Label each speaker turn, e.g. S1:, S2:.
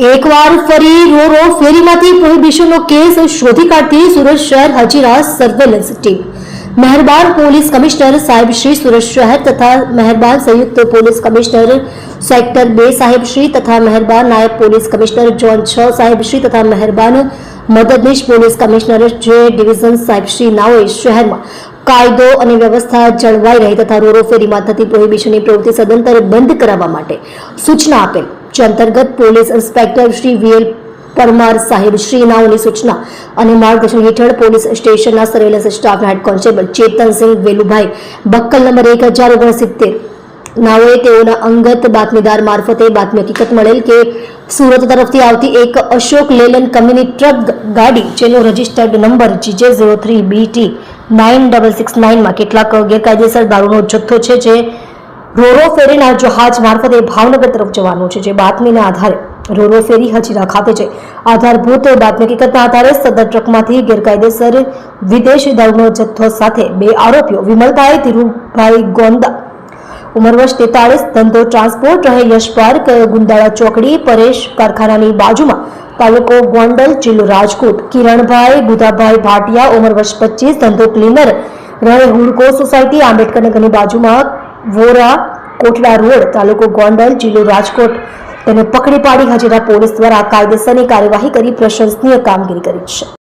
S1: એકવાર ફરી રોરો ફેરીમાંથી પ્રોહિબિશનનો કેસ શોધી કાઢતી સુરત શહેર હજીરા સર્વેલન્સ ટીમ. મહેરબાન પોલીસ કમિશનર સાહેબ શ્રી સુરત શહેર તથા મહેરબાન સંયુક્ત પોલીસ કમિશનર સેક્ટર 2 સાહેબ શ્રી તથા મહેરબાન નાયબ પોલીસ કમિશનર ઝોન 6 સાહેબ શ્રી તથા મહેરબાન મદદનીશ પોલીસ કમિશનર જે ડિવિઝન સાહેબ શ્રી નાઓએ શહેરમાં કાયદો અને વ્યવસ્થા જળવાઈ રહે તથા રોરો ફેરીમાં થતી પ્રોહિબિશનની પ્રવૃત્તિ સદંતર બંધ કરાવવા માટે સૂચના આપેલ, જે અંતર્ગત police inspector Shri VL Parmar સાહેબ શ્રી નાઓની સૂચના અને માર્ગદર્શન હેઠળ પોલીસ સ્ટેશનના સર્વેલન્સ સ્ટાફના head constable Chetansinh Velubhai બક્કલ number 1069 નાઓએ તેઓના અંગત બાતમીદાર મારફતે બાતમી હકીકત મળેલ કે સુરત તરફથી આવતી એક અશોક લેલન કંપની ટ્રક ગાડી જેનો રજિસ્ટર્ડ નંબર GJ03BT 9669 માં કેટલાક ગેરકાયદેસર દારૂનો જથ્થો છે, જે રોરો ફેરીના જહાજ મારફતે ભાવનગર તરફ જવાનું છે. જે બાતમીના આધારે રોરો ફેરી હજીરા ખાતે છે. આધારભૂત બાતમી હકીકતના આધારે સદર ટ્રકમાંથી ગેરકાયદેસર વિદેશી દારૂનો જથ્થો સાથે 2 આરોપીઓ વિમલભાઈ ધીરુભાઈ ગોંદા ઉંમર વર્ષ 43, ધંધો ટ્રાન્સપોર્ટ, રહે યશ પાર્ક, ગુંદાળા ચોકડી, પરેશ કારખાનાની બાજુમાં, તાલુકો ગોંડલ, જિલ્લો રાજકોટ, કિરણભાઈ બુધાભાઈ ભાટિયા ઉંમર વર્ષ 25, ધંધો ક્લીનર, રહે હુડકો સોસાયટી, આંબેડકર નગરની બાજુમાં, વોરા કોટડા રોડ, તાલુકો ગોંડલ, જિલ્લો રાજકોટ તેને પકડી પાડી હજીરા પોલીસ દ્વારા કાયદેસરની કાર્યવાહી કરી પ્રશંસનીય કામગીરી કરી છે.